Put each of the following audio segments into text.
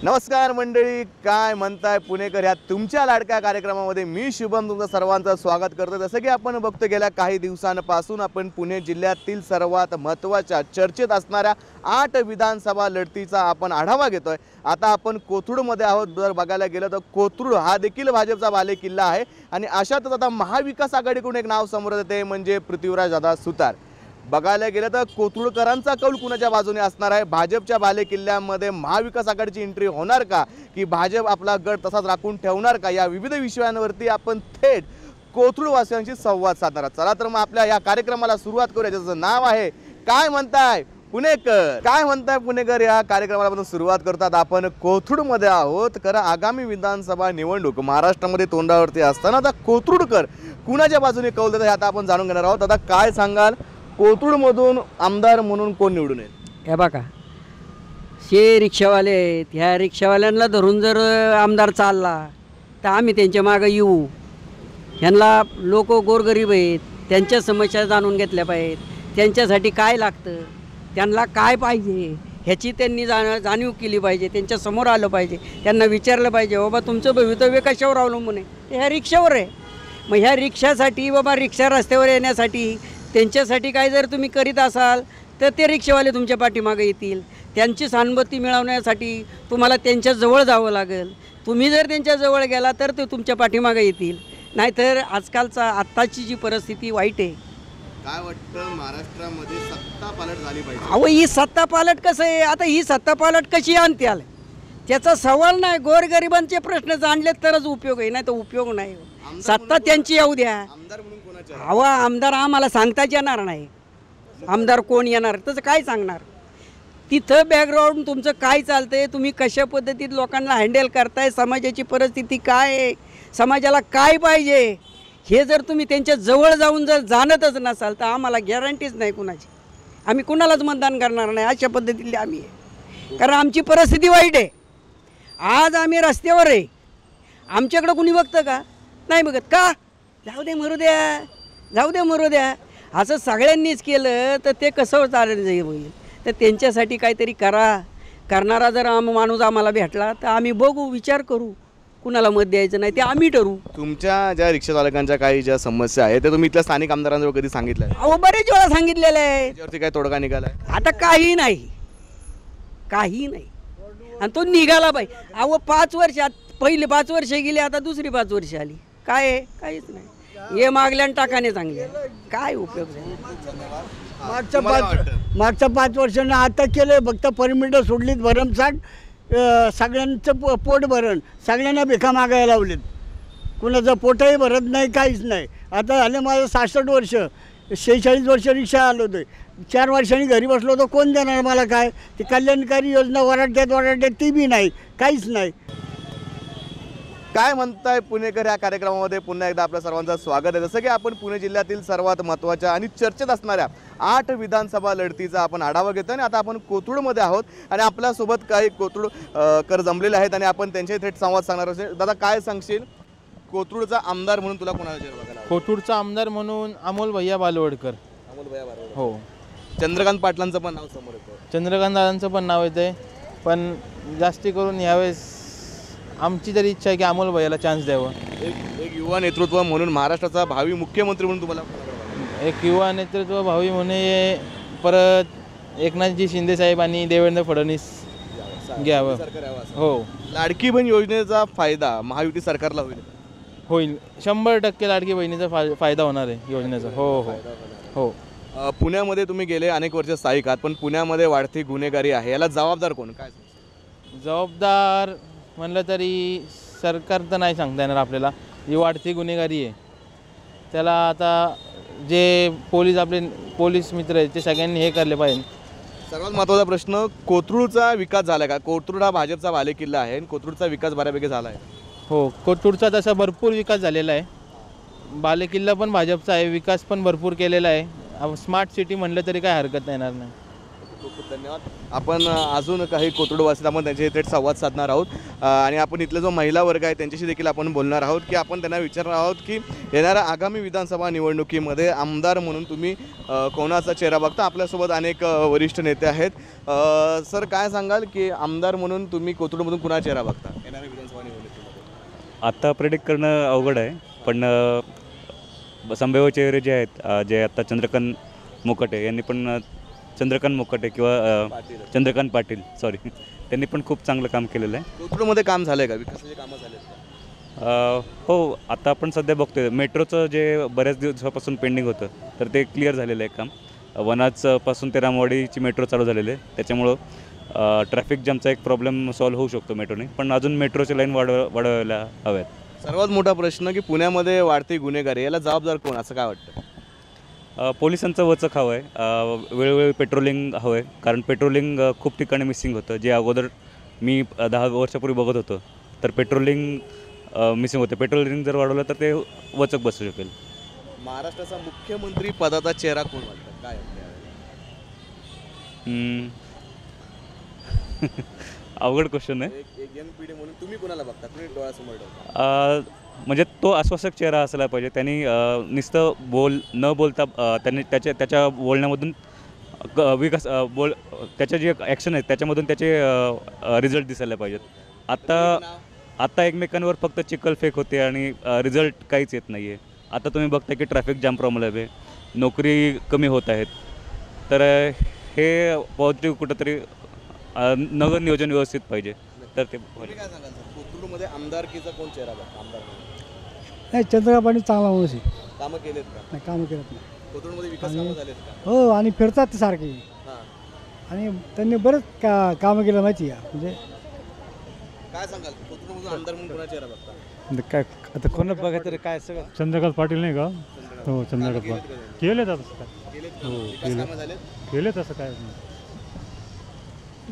नमस्कार मंडळी, काय म्हणताय पुणेकर या तुमच्या लाडक्या कार्यक्रमामध्ये मी शुभम तुमचं सर्वांचं स्वागत करतो। जसं की आपण बघतो गेल्या काही दिवसांपासून आपण पुणे जिल्ह्यातील सर्वात महत्त्वाच्या चर्चेत असणाऱ्या 8 विधानसभा लढतीचा आपण आढावा घेतोय। आता आपण कोथरूडमध्ये आहोत। जर बघायला गेलं तर कोथरूड हा देखील भाजपचा बालेकिल्ला आहे आणि अशातच आता महाविकास आघाडीकडून एक नाव समोर येते म्हणजे पृथ्वीराज दादा सुतार। बघायला गेलं तर कोथरूडकरांचा कौल कुणाच्या बाजूने असणार आहे? भाजपच्या बालेकिल्ल्यामध्ये महाविकास आघाडीची एंट्री होणार का की भाजप आपला गड तसाच राखून ठेवणार का? या विविध विषयांवरती आपण थेट कोथरूडवासियांशी संवाद साधणार आहोत। चला तर मग आपल्या या कार्यक्रमाला सुरुवात करूया, ज्याचं नाव आहे काय म्हणताय पुणेकर। काय म्हणताय पुणेकर या कार्यक्रमाला आपण सुरुवात करतात। आपण कोथरूडमध्ये आहोत। कारण आगामी विधानसभा निवडणूक महाराष्ट्रामध्ये तोंडावरती असताना आता कोथरूडकर कुणाच्या बाजूने कौल देतात हे आता आपण जाणून घेणार आहोत। आता काय सांगाल, कोथरूडमधून आमदार म्हणून कोण निवडून येईल? हे बघा, हे रिक्षावाले आहेत, ह्या रिक्षावाल्यांना धरून जर आमदार चालला तर आम्ही त्यांच्या मागं येऊ। ह्यांना लोक गोरगरीब आहेत, त्यांच्या समस्या जाणून घेतल्या पाहिजेत, त्यांच्यासाठी काय लागतं, त्यांना काय पाहिजे ह्याची त्यांनी जाणीव केली पाहिजे, त्यांच्या समोर आलं पाहिजे, त्यांना विचारलं पाहिजे बाबा तुमचं भवितव्य कशावर अवलंबून आहे? ते ह्या रिक्षावर आहे। मग ह्या रिक्षासाठी बाबा रिक्षा रस्त्यावर येण्यासाठी त्यांच्यासाठी काय जर तुम्ही करीत असाल तर ते रिक्षावाले तुमच्या पाठीमागे येतील। त्यांची सहानुभूती मिळवण्यासाठी तुम्हाला त्यांच्या जवळ जावं लागेल। तुम्ही जर त्यांच्या जवळ गेला तर ते तुमच्या पाठीमागे येतील, नाहीतर आजकालचा आत्ताची जी परिस्थिती वाईट आहे। काय वाटतं महाराष्ट्रामध्ये सत्ता पालट झाली पाहिजे? अहो, ही सत्ता पालट कसं आहे? आता ही सत्ता पालट कशी आणते त्याचा सवाल नाही। गोरगरिबांचे प्रश्न जाणले तरच उपयोग आहे, नाही तर उपयोग नाही। सत्ता त्यांची येऊ द्या। आमदार म्हणून कोणाच्या? हवा आमदार आम्हाला सांगताच येणार नाही, आमदार कोण येणार तसं काय सांगणार? तिथं बॅकग्राऊंड तुमचं काय चालतंय, तुम्ही कशा पद्धतीत लोकांना हँडल करताय, समाजाची परिस्थिती काय आहे, समाजाला काय पाहिजे हे जर तुम्ही त्यांच्या जवळ जाऊन जर जाणतच नसाल तर आम्हाला गॅरंटीच नाही कुणाची। आम्ही कुणालाच मतदान करणार नाही अशा पद्धतीतले आम्ही आहे, कारण आमची परिस्थिती वाईट आहे। आज आम्ही रस्त्यावर आहे, आमच्याकडं कुणी बघतं का? नाही बघत का? जाऊ दे मरू द्या, जाऊ दे मरू द्या असं सगळ्यांनीच केलं तर ते कसं चालेल होईल? तर त्यांच्यासाठी काहीतरी करणारा जर माणूस आम्हाला भेटला तर आम्ही बघू, विचार करू कुणाला मत द्यायचं नाही ते आम्ही ठरवू। तुमच्या ज्या रिक्षा चालकांच्या काही ज्या समस्या आहेत ते तुम्ही इथल्या स्थानिक आमदारांजवळ कधी सांगितलं आहे? अहो, बरेच वेळा सांगितलेलं आहे, त्याच्यावरती काय तोडगा निघालाय? आता काही नाही, काही नाही आणि तो निघाला पाहिजे। अहो, 5 वर्षात पहिले 5 वर्ष गेली, आता दुसरी 5 वर्ष आली, काय आहे? काहीच नाही। हे मागल्यान टाकाने चांगले, काय उपयोग झाला? मागच्या 5 वर्षांना आता केलं फक्त परमिटं सोडलीत भरमसाठ, सगळ्यांचं पोट भरण, सगळ्यांना भिका मागायला लावलेत, कुणाचं पोटही भरत नाही, काहीच नाही। आता झाले माझं 66 वर्ष, 46 वर्ष रिक्षा आलो होते, 4 वर्षांनी घरी बसलो होतो, कोण देणार मला? काय ती कल्याणकारी योजना वराट्यात ती बी नाही, काहीच नाही। काय म्हणताय पुणेकर या कार्यक्रमामध्ये पुन्हा एकदा आपल्या सर्वांचं स्वागत आहे। जसं की आपण पुणे जिल्ह्यातील सर्वात महत्त्वाच्या आणि चर्चेत असणाऱ्या 8 विधानसभा लढतीचा आपण आढावा घेतो आणि आता आपण कोथरूडमध्ये आहोत आणि आपल्यासोबत काही कोथरूडकर जमलेले आहेत आणि आपण त्यांच्याशी थेट संवाद सांगणार असेल। दादा, काय सांगशील, कोथरूडचा आमदार म्हणून तुला कोणाला बघायला? कोथरूडचा आमदार म्हणून अमोल भैया बालवडकर। अमोल भैया बालवडकर, हो। चंद्रकांत पाटलांचं पण नाव समोर येतं, चंद्रकांत दादांचं पण नाव येतं, पण जास्ती करून यावेळेस आमची तरी इच्छा आहे की अमोल भैयाला चान्स द्यावं। एक युवा नेतृत्व म्हणून महाराष्ट्राचा भावी मुख्यमंत्री म्हणून तुम्हाला एक युवा नेतृत्व भावी म्हणे परत एकनाथजी शिंदे साहेब आणि देवेंद्र फडणवीस घ्यावं। हो, लाडकी बहीण योजनेचा फायदा महायुती सरकारला होईल 100% लाडकी बहिणीचा फायदा होणार आहे योजनेचा। हो हो हो। पुण्यामध्ये तुम्ही गेले अनेक वर्ष स्थायिक आहात, पण पुण्यामध्ये वाढती गुन्हेगारी आहे, याला जबाबदार कोण? काय जबाबदार म्हणलं तरी सरकार तर नाही सांगता येणार आपल्याला। जी वाढती गुन्हेगारी आहे त्याला आता जे आपले पोलीस मित्र आहेत ते सगळ्यांनी हे करले पाहिजे। सर्वात महत्त्वाचा प्रश्न, कोथरूडचा विकास झाला का? कोथरूड हा भाजपचा बालेकिल्ला आहे आणि कोथरूडचा विकास बऱ्यापैकी झाला आहे। हो, कोथरूडचा तसा भरपूर विकास झालेला आहे, बालेकिल्ला पण भाजपचा आहे, विकास पण भरपूर केलेला आहे। स्मार्ट सिटी म्हणलं तरी काय हरकत येणार नाही। खूप खूप धन्यवाद. आपण अजून काही कोथरूडवासीत आपण त्यांच्या थेट संवाद साधणार आहोत आणि आपण इथला जो महिला वर्ग आहे त्यांच्याशी देखील आपण बोलणार आहोत की आपण त्यांना विचारणार आहोत की येणाऱ्या आगामी विधानसभा निवडणुकीमध्ये आमदार म्हणून तुम्ही कोणाचा चेहरा बघता. आपल्यासोबत अनेक वरिष्ठ नेते आहेत. सर, काय सांगाल की आमदार म्हणून तुम्ही कोथरूडमधून कुणाचा चेहरा बघता येणाऱ्या विधानसभा निवडणुकीमध्ये? आत्ता प्रेडिक्ट करणं अवघड आहे, पण संभाव्य चेहरे जे आहेत, जे आत्ता चंद्रकांत मोकाटे यांनी पण चंद्रकांत मोकाटे किंवा चंद्रकांत पाटील त्यांनी पण खूप चांगलं काम केलेलं आहे. कोथरूडमध्ये काम झालं आहे का? विकासाचे कामं झाले का? हो, आता आपण सध्या बघतोय मेट्रोचं जे बऱ्याच दिवसापासून पेंडिंग होतं तर ते क्लिअर झालेलं आहे काम. वनाजपासून ते रामवाडीची मेट्रो चालू झालेली आहे, त्याच्यामुळं ट्रॅफिक जॅमचा एक प्रॉब्लेम सॉल्व्ह होऊ शकतो मेट्रोने, पण अजून मेट्रोची लाईन वाढवायला हव्यात. सर्वात मोठा प्रश्न की पुण्यामध्ये वाढती गुन्हेगारी, याला जबाबदार कोण असं काय वाटतं? पोलिसांचं वचक हवं आहे, वेळोवेळी पेट्रोलिंग हवं आहे, कारण पेट्रोलिंग खूप ठिकाणी मिसिंग होतं. जे अगोदर मी 10 वर्षापूर्वी बघत होतो तर पेट्रोलिंग मिसिंग होते. पेट्रोलिंग जर वाढवलं तर ते वचक बसू शकेल. महाराष्ट्राचा मुख्यमंत्री पदाचा चेहरा कोण वाटतं? काय वाटतं? अवघड क्वेश्चन आहे. एक यंग पिढी म्हणून तुम्ही कोणाला बघता? तुम्ही डोळ्यासमोर ठेवता. म्हणजे तो आश्वासक चेहरा असायला पाहिजे. त्यांनी नुसतं न बोलता त्यांनी त्याच्या बोलण्यामधून विकास त्याच्या जे ॲक्शन आहेत त्याच्यामधून त्याचे रिझल्ट दिसायला पाहिजेत. आत्ता एकमेकांवर फक्त चिखल फेक होते आणि रिझल्ट काहीच येत नाही आहे. आता तुम्ही बघता की ट्रॅफिक जाम प्रॉब्लेम आहे, नोकरी कमी होत आहेत. तर हे पॉझिटिव्ह कुठंतरी नगर नियोजन व्यवस्थित पाहिजे तर ते. तुम्ही काय सांगाल सर, कोथरूडमध्ये आमदारकीचा कोण चेहरा बघता? आमदार नाही, चंद्रकांत पाटील चांगला माणूस आहे. कामं केलेत का? नाही, कामं करत नाही. कोथरूडमध्ये विकास कामं झालेत का? हो, आणि फिरतात ते सारखे, हां. आणि त्यांनी बरेच कामं केलं माहिती आहे. म्हणजे काय सांगाल कोथरूडमधून आमदार म्हणून कोणाचा चेहरा बघता? काय आता कोण बघा तरी काय सगळं चंद्रकांत पाटील नाही का? हो, चंद्रकांत पाटील केले तसं काय? केलेत का? विकास कामं झालेत? केले तसं काय?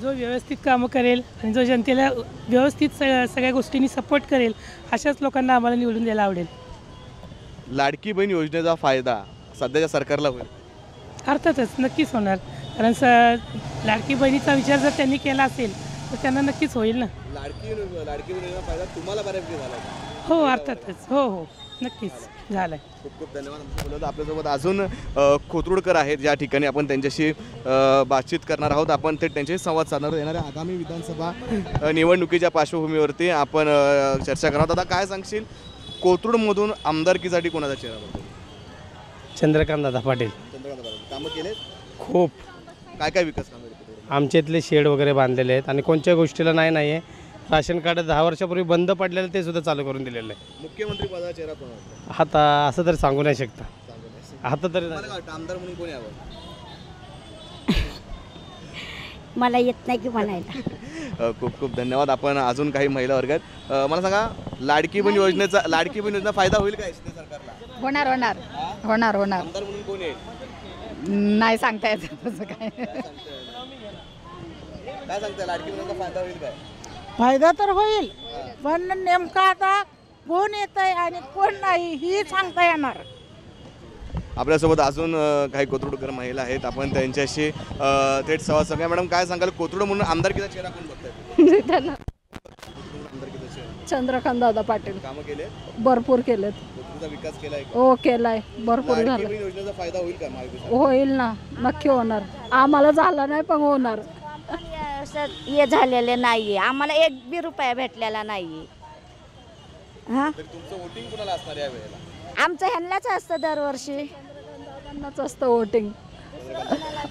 जो व्यवस्थित कामं करेल आणि जो जनतेला व्यवस्थित सगळ्या गोष्टींनी सपोर्ट करेल अशाच लोकांना आम्हाला निवडून द्यायला आवडेल. लाडकी बहीण योजनेचा फायदा सध्याच्या सरकारला होईल? अर्थातच नक्कीच होणार, कारण लाडकी बहिणीचा विचार जर त्यांनी केला असेल तर त्यांना नक्कीच होईल ना. लाडकी बहीण योजनेचा फायदा तुम्हाला बऱ्यापैकी झाला का? हो, अर्थातच. हो, नक्कीच झालं आहे. खूप खूप धन्यवाद. बोलत आपल्यासोबत अजून कोथरूडकर आहेत, ज्या ठिकाणी आपण त्यांच्याशी बातचीत करणार आहोत. आपण ते त्यांच्याशी संवाद साधणार आहोत. येणाऱ्या आगामी विधानसभा निवडणुकीच्या पार्श्वभूमीवरती आपण चर्चा करणार आहोत. आता काय सांगशील, कोथरूडमधून आमदारकीसाठी कोणाचा चेहरा बघतो? चंद्रकांत दादा पाटील. चंद्रकांत पाटील. कामं केलेत? खूप काय काय विकास कामं केलेत? आमच्या इथले शेड वगैरे बांधलेले आहेत आणि कोणत्या गोष्टीला नाही आहे. राशन कार्ड 10 वर्षापूर्वी बंद पडलेलं ते सुद्धा चालू करून दिलेलं आहे. मुख्यमंत्री पदाचा चेहरा कोण वाटतं? आता असं तरी सांगू नाही शकता. आता तरी मला काय वाटतं, आमदार म्हणून कोणी यावं? मला येत नाही की म्हणायला. खूप खूप धन्यवाद. आपण अजून काही महिला वर्ग आहेत. मला सांगा, लाडकी बहीण योजनेचा फायदा होईल का शिंदे सरकारला? होणार होणार होणार होणार. आमदार म्हणून कोण येईल? नाही सांगता येत तसं काय. काय सांगताय, लाडकी बहिणीचा फायदा होईल काय? फायदा तर होईल, पण नेमका आता कोण येत आहे आणि कोण नाही ही सांगता येणार. आपल्यासोबत अजून काही कोथरूडकर महिला आहेत, आपण त्यांच्याशी थेट संवाद साधूया. मॅडम, काय सांगाल, कोथरूड म्हणून आमदारकीचा चेहरा कोण बघताय? चंद्रकांत दादा पाटील. कामं केले? भरपूर केलेत. कोथरूडचा विकास केलाय? हो, केलाय. भरपूर लाडकी झालं. बहीण योजनेचा फायदा होईल का महायुतीचा? होईल ना, नक्की होणार. आम्हाला झालं नाही पण होणार. हे झालेले नाहीये, आम्हाला 1 बी रुपया भेटलेला नाहीये. हां, तर तुमचं वोटिंग कोणाला असणार या वेळेला? आमचं ह्यांनाच असतं दरवर्षी. त्यांनाच असतं वोटिंग.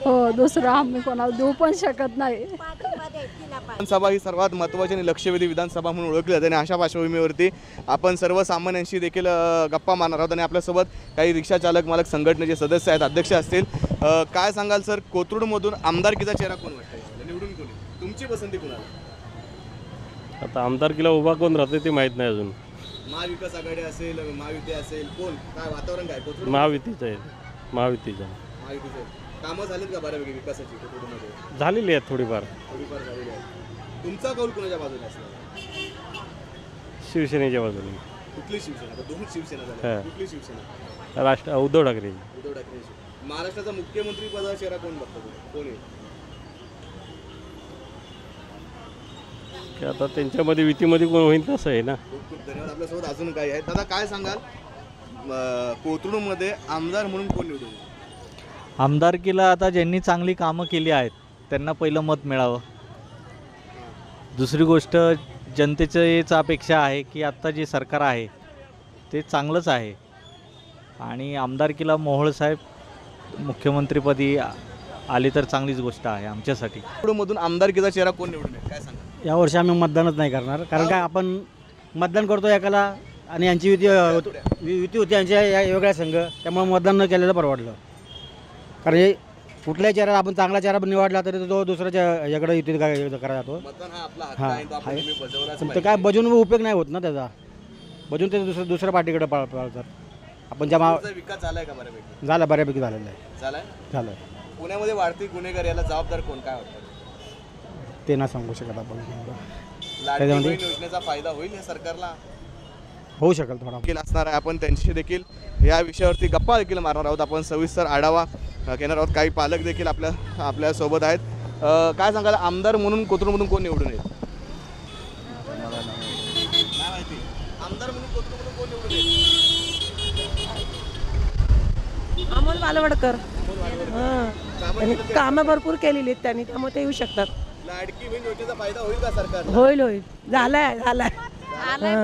हो, दुसरं आम्ही कोणाला देऊ पण शकत नाही. विधानसभा ही सर्वात महत्त्वाची आणि लक्षवेधी विधानसभा म्हणून ओळखली जाते आणि अशा पार्श्वभूमीवरती आपण सर्वसामान्यांशी देखील गप्पा मारणार आहोत. आणि आपल्यासोबत काही रिक्षा चालक मालक संघटनेचे सदस्य आहेत, अध्यक्ष असतील. काय सांगाल सर, कोथरूडमधून आमदारकीचा चेहरा कोण वाटतंय? निवडून कोण? तुमची पसंती कोणाला? आता आमदारकीला उभा कोण राहते ते माहीत नाही अजून. महाविकास आघाडी असेल, महायुती असेल, कोण? काय वातावरण काय कोथरूड? महायुतीचं आहे. महायुतीचं कामं झालीत का बऱ्यापैकी विकासाची कोथरूडमध्ये? झालेली आहेत थोडीफार झालेली आहे. तुमचा कौल कोणाच्या बाजूने असणार? शिवसेनेच्या बाजूने. कुठली शिवसेना? 2 शिवसेना झाल्या. कुठली शिवसेना? उद्धव ठाकरे. उद्धव ठाकरे. महाराष्ट्राचा मुख्यमंत्री पदाचा चेहरा कोण बघतो? कोण आहे? की आता त्यांच्यामध्ये युतीमध्ये कोण होईल तसं आहे ना. खूप खूप धन्यवाद. आपल्यासोबत अजून काही आहेत. दादा काय सांगाल, कोथरूडमध्ये आमदार म्हणून कोण निवडून येईल? आमदारकीला आता ज्यांनी चांगली कामं केली आहेत त्यांना पहिलं मत मिळावं. दुसरी गोष्ट, जनतेचं हेच अपेक्षा आहे की आत्ता जे सरकार आहे ते चांगलंच आहे आणि आमदारकीला मोहोळ साहेब मुख्यमंत्रीपदी आली तर चांगलीच गोष्ट आहे आमच्यासाठी. कोथरूडमधून आमदारकीचा चेहरा कोण निवडून येईल काय सांगा? यावर्षी आम्ही मतदानच नाही करणार, कारण काय आपण मतदान करतो एकाला आणि यांची युती होती यांच्या वेगळ्या संघ, त्यामुळे मतदान न केलेलं परवडलं. कारण हे कुठल्याही चेहरा आपण चांगला चेहरा निवडला तरी तो दुसऱ्याच्या याकडे युती करायला जातो. मतदान हा आपला हक्क हां आहे, तो आपण नेहमी बजावलाच पण ते पाहिजे. काय बजून उपयोग नाही होत ना त्याचा. बजून ते दुसऱ्या पार्टीकडे पाळतात. आपण ज्या तुमचा विकास झालाय का बऱ्यापैकी? झाला बऱ्यापैकी झालेलं आहे. झालाय. पुण्यामध्ये वाढती गुन्हेगार याला जबाबदार कोण काय वाटतं? ते ना सांगू शकत आपण. लाडकी बहीण योजनेचा फायदा होईल या सरकारला? होऊ शकेल थोडा देखील असणार आहे. आपण त्यांच्याशी देखील या विषयावरती गप्पा देखील मारणार आहोत. आपण सविस्तर आढावा घेणार आहोत. काही पालक देखील आपल्या सोबत आहेत. काय सांगाल, आमदार म्हणून कोथरूडमधून कोण निवडून येईल? आमदार म्हणून कोथरूडमधून कोण निवडून येईल? अमोल बालवडकर. कामं भरपूर केलेली आहेत त्यांनी, त्यामुळे ते येऊ शकतात. लाडकी बहीण योजनेचा फायदा होईल का सरकारला? होईल झालाय.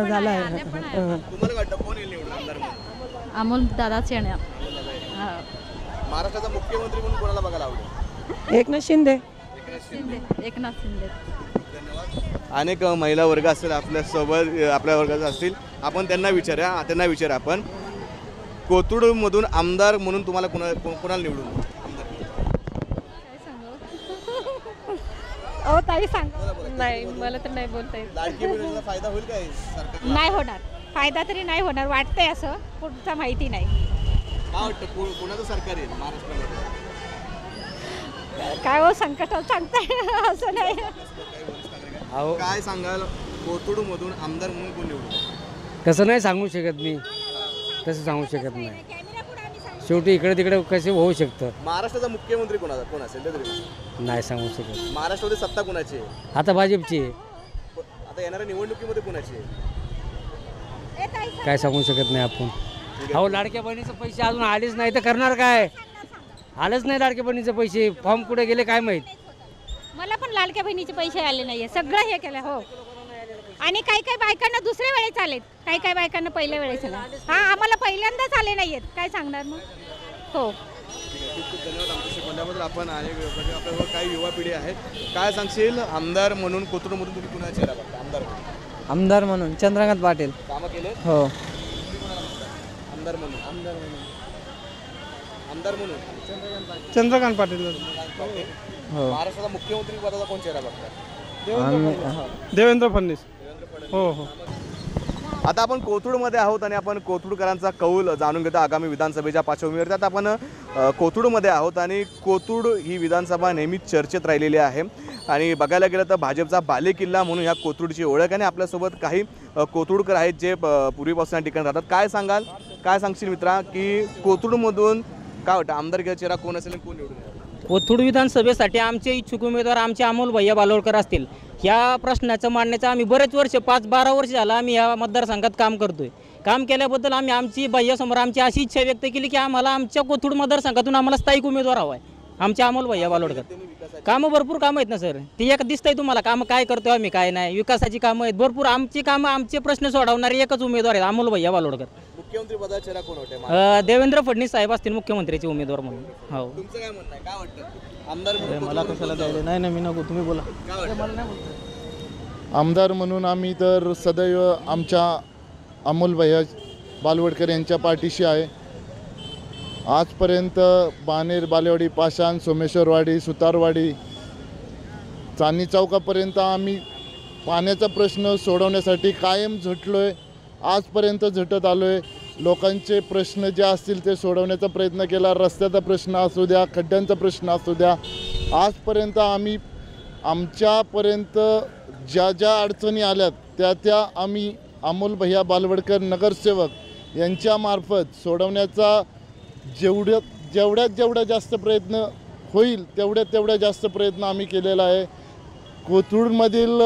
तुम्हाला वाटतं कोण येईल निवडून आमदार म्हणून? अमोल दादा चेण्या. महाराष्ट्राचा मुख्यमंत्री म्हणून कोणाला बघायला आवडेल? एकनाथ शिंदे. एकनाथ शिंदे. धन्यवाद. अनेक महिला वर्ग असतील आपल्यासोबत, आपल्या वर्गाचे असतील. आपण त्यांना विचारा आपण कोथरूडमधून आमदार म्हणून तुम्हाला कोणाला निवडून? ताई सांग. नाही, मला तर नाही बोलता येत. लाडकी बहीण योजनेचा फायदा होईल काय सरकारला? नाही होणार, फायदा तरी नाही होणार वाटतंय, असं पुढचं माहिती नाही. काय वाटतं कोणाचं सरकार येईल महाराष्ट्रामध्ये? काय हो संकट सांगताय असं नाही. काय सांगाल, कोथरूडमधून आमदार म्हणून कोण निवडून? तसं नाही सांगू शकत मी, तसं सांगू शकत नाही. शेवटी इकडे तिकडे कसे होऊ शकतं. महाराष्ट्राचा मुख्यमंत्री कोण असेल ते तरी नाही सांगू शकत. महाराष्ट्रामध्ये सत्ता कोणाची आहे? आता भाजपची आहे. आता येणाऱ्या निवडणुकीमध्ये कोणाची आहे? काय सांगू शकत नाही आपण. अहो, लाडक्या बहिणीचे पैसे अजून आलेच नाही तर करणार काय? आलंच नाही लाडक्या बहिणीचे पैसे. फॉर्म कुठे गेले काय माहीत. मला पण लाडक्या बहिणीचे पैसे आले नाहीये, सगळं हे केलं. हो, आणि काही काही बायकांना दुसऱ्या वेळेस आलेत, काही काही बायकांना पहिल्या वेळेस आले. हा, आम्हाला पहिल्यांदाच आले नाहीयेत, काय सांगणार मग. हो, खूप धन्यवाद आमच्याशी बोलल्याबद्दल. आपण आपल्याबरोबर काही युवा पिढी आहेत. काय सांगशील, आमदार म्हणून कोथरूडमधून तुम्ही कुणाचा चेहरा बघता? आमदार म्हणून चंद्रकांत पाटील. कामं केले? हो. आमदार म्हणून चंद्रकांत पाटील. हो. महाराष्ट्राचा मुख्यमंत्री पदाचा कोण चेहरा बघता? देवेंद्र फडणवीस. हो. आता आपण कोथरूडमध्ये आहोत आणि आपण कोथरूडकरांचा कौल जाणून घेतो आगामी विधानसभेच्या पार्श्वभूमीवर. त्यात आपण कोथरूडमध्ये आहोत आणि कोथरूड ही विधानसभा नेहमीच चर्चेत राहिलेली आहे आणि बघायला गेलं तर भाजपचा बालेकिल्ला म्हणून ह्या कोथरूडची ओळख आहे. आणि आपल्यासोबत काही कोथरूडकर आहेत जे पूर्वीपासून या ठिकाणी राहतात. काय सांगशील मित्रा की कोथरूडमधून काय वाटतं, आमदारकीचा चेहरा कोण असेल आणि कोण निवडून येईल? कोथरूड विधानसभेसाठी आमचे इच्छुक उमेदवार आमचे अमोल भैया बालोडकर असतील. ह्या प्रश्नाचं मांडण्याचं आम्ही बरेच वर्ष 5-12 वर्ष झालं आम्ही ह्या मतदारसंघात काम करतोय. काम केल्याबद्दल आम्ही आमची भैयासमोर आमची अशी इच्छा व्यक्त केली की आम्हाला आमच्या कोथरूड मतदारसंघातून आम्हाला स्थायिक उमेदवार हवा आहे. आमचे अमोल भैया बालोडकर. कामं भरपूर कामं आहेत ना सर, ती एक दिसतंय तुम्हाला कामं काय करतोय आम्ही काय नाही. विकासाची कामं आहेत भरपूर. आमची कामं आमचे प्रश्न सोडवणारे एकच उमेदवार आहेत, अमोल भैया बालोडकर. मुख्यमंत्री पदाचा चेहरा कोण वाटतं? देवेंद्र फडणवीस साहेब असतील मुख्यमंत्र्याचे उमेदवार म्हणून. हो. तुमचं काय म्हणणं आहे, काय वाटतं आमदार म्हणून मला कशाला द्यायला? नाही मी नको, तुम्ही बोला. काय वाटतं? आमदार म्हणून आम्ही तर सदैव आमच्या अमोल भैया बालवडकर यांच्या पाठीशी आहे. आजपर्यंत बाणेर, बालेवाडी, पाषाण, सोमेश्वरवाडी, सुतारवाडी, चांदणी चौकापर्यंत आम्ही पाण्याचा प्रश्न सोडवण्यासाठी कायम झटलो आहे. आजपर्यंत झटत आलो आहे. लोकांचे प्रश्न जे असतील ते सोडवण्याचा प्रयत्न केला. रस्त्याचा प्रश्न असू द्या, खड्ड्यांचा प्रश्न असू द्या, आजपर्यंत आम्ही आमच्यापर्यंत ज्या ज्या अडचणी आल्यात त्या आम्ही अमोल भैया बालवडकर नगरसेवक यांच्यामार्फत सोडवण्याचा जेवढ्यात जास्त प्रयत्न होईल तेवढ्यात जास्त प्रयत्न आम्ही केलेला आहे. कोथरूडमधील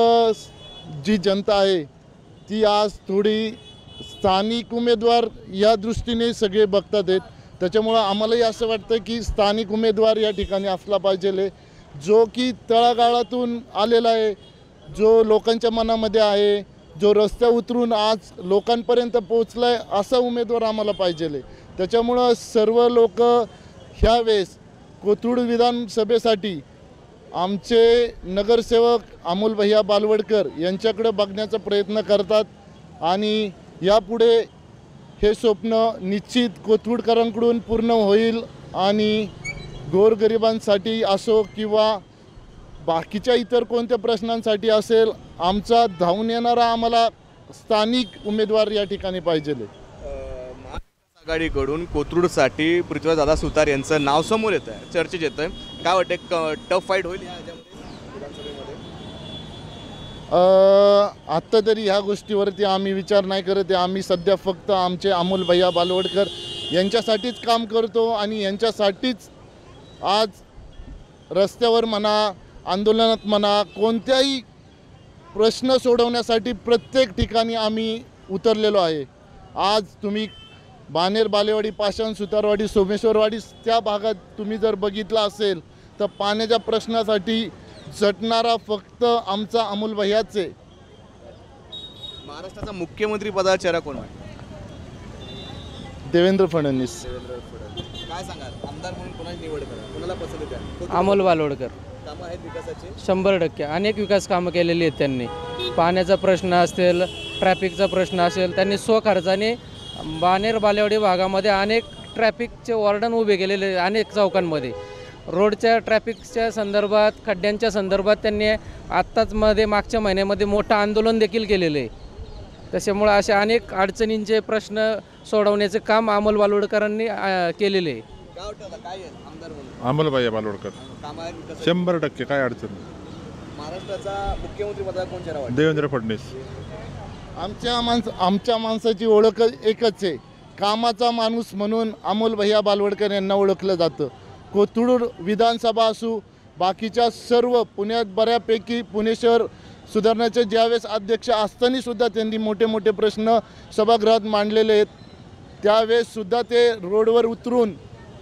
जी जनता आहे ती आज थोडी स्थानिक उमेदवार या दृष्टीने सगळे बघतात आहेत. त्याच्यामुळं आम्हालाही असं वाटतं की स्थानिक उमेदवार या ठिकाणी असला पाहिजे, जो की तळागाळातून आलेला आहे, जो लोकांच्या मनामध्ये आहे, जो रस्त्या उतरून आज लोकांपर्यंत पोचला आहे, असा उमेदवार आम्हाला पाहिजे. त्याच्यामुळं सर्व लोक ह्यावेळेस कोथरूड विधानसभेसाठी आमचे नगरसेवक अमोल भैया बालवडकर यांच्याकडे बघण्याचा प्रयत्न करतात आणि यापुढे हे स्वप्न निश्चित कोथरूडकरांकडून पूर्ण होईल आणि गोरगरिबांसाठी असो किंवा बाकीच्या इतर कोणत्या प्रश्नांसाठी असेल, आमचा धावून येणारा आम्हाला स्थानिक उमेदवार या ठिकाणी पाहिजे. महाविकास आघाडीकडून कोथरूडसाठी पृथ्वीराजदादा सुतार यांचं नाव समोर येतं आहे, चर्चेत येतं आहे. काय वाटतं, टफ फाईट होईल या विधानसभेमध्ये? आत्ता तरी ह्या गोष्टीवरती आम्ही विचार नाही करत आहे. आम्ही सध्या फक्त आमचे अमोल भैया बालवडकर यांच्यासाठीच काम करतो आणि यांच्यासाठीच आज रस्त्यावर म्हणा, आंदोलनात म्हणा, कोणत्याही प्रश्न सोडवण्यासाठी प्रत्येक ठिकाणी आम्ही उतरलेलो आहे. आज तुम्ही बाणेर, बालेवाडी, पाषाण, सुतारवाडी, सोमेश्वरवाडी त्या भागात तुम्ही जर बघितलं असेल तर पाण्याच्या प्रश्नासाठी झटणारा फक्त आमचा अमोल भैयाच आहे. महाराष्ट्राचा मुख्यमंत्री पदाचा चेहरा कोण आहे? देवेंद्र फडणवीस. काय सांगाल, आमदार म्हणून कोणाची निवड करा, कोणाला पसंत द्या? अमोल बालवडकर. कामं आहेत विकासाचे? 100% अनेक विकास कामं केलेली आहेत त्यांनी. पाण्याचा प्रश्न असेल, ट्रॅफिकचा प्रश्न असेल, त्यांनी स्वखर्चाने बाणेर बालेवाडी भागामध्ये अनेक ट्रॅफिकचे वॉर्डन उभे केलेले, अनेक चौकांमध्ये रोडच्या ट्रॅफिकच्या संदर्भात, खड्ड्यांच्या संदर्भात त्यांनी आत्ताच मागच्या महिन्यामध्ये मोठं आंदोलन देखील केलेलं आहे. त्याच्यामुळं असे अनेक अडचणींचे प्रश्न सोडवण्याचे काम अमोल बालवडकरांनी केलेले आहे. अमोल भैया बालवडकर 100% काय अडचण नाही. महाराष्ट्राचा मुख्यमंत्री पदाचा कोण चेहरा वाटतं? देवेंद्र फडणवीस. आमच्या माणसाची ओळख एकच आहे, कामाचा माणूस म्हणून अमोल भैया बालवडकर यांना ओळखलं जातं. कोथरूड विधानसभा असू, बाकीच्या सर्व पुण्यात बऱ्यापैकी पुणे शहर सुधारण्याचे ज्यावेळेस अध्यक्ष असताना सुद्धा त्यांनी मोठे मोठे प्रश्न सभागृहात मांडलेले आहेत. त्यावेळेससुद्धा ते रोडवर उतरून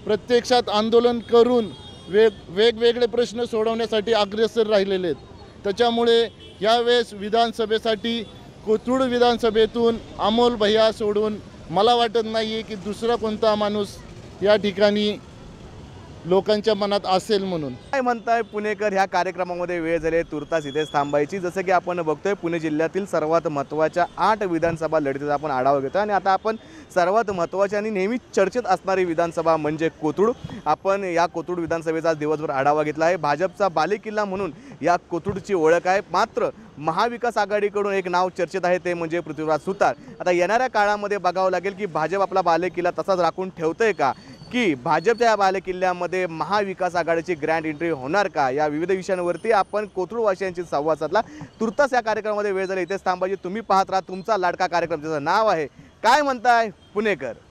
प्रत्यक्षात आंदोलन करून वेगवेगळे प्रश्न सोडवण्यासाठी अग्रेसर राहिलेले आहेत. त्याच्यामुळे यावेळेस विधानसभेसाठी कोथरूड विधानसभेतून अमोल भैया सोडून मला वाटत नाही आहे की दुसरा कोणता माणूस या ठिकाणी लोकांच्या मनात असेल म्हणून. काय म्हणताय पुणेकर, ह्या कार्यक्रमामध्ये वेळ झाली तुर्तास इथेच थांबायची. जसं की आपण बघतोय पुणे जिल्ह्यातील सर्वात महत्त्वाच्या 8 विधानसभा लढतीचा आपण आढावा घेतोय आणि आता आपण सर्वात महत्त्वाची आणि नेहमी चर्चेत असणारी विधानसभा म्हणजे कोथरूड. आपण या कोथरूड विधानसभेचा दिवसभर आढावा घेतला आहे. भाजपचा बालेकिल्ला म्हणून या कोथरूडची ओळख आहे. मात्र महाविकास आघाडीकडून एक नाव चर्चेत आहे, ते म्हणजे पृथ्वीराज सुतार. आता येणाऱ्या काळामध्ये बघावं लागेल की भाजप आपला बालेकिल्ला तसाच राखून ठेवतंय का, की भाजपच्या या बालेकिल्ल्यामध्ये महाविकास आघाडीची ग्रँड एंट्री होणार का, या विविध विषयांवरती आपण कोथरूडवासियांशी संवाद साधला. तुर्तास या कार्यक्रमामध्ये वेळ झाली इथेच थांबायची. तुम्ही पाहत राहा तुमचा लाडका कार्यक्रम, ज्याचं नाव आहे काय म्हणताय पुणेकर.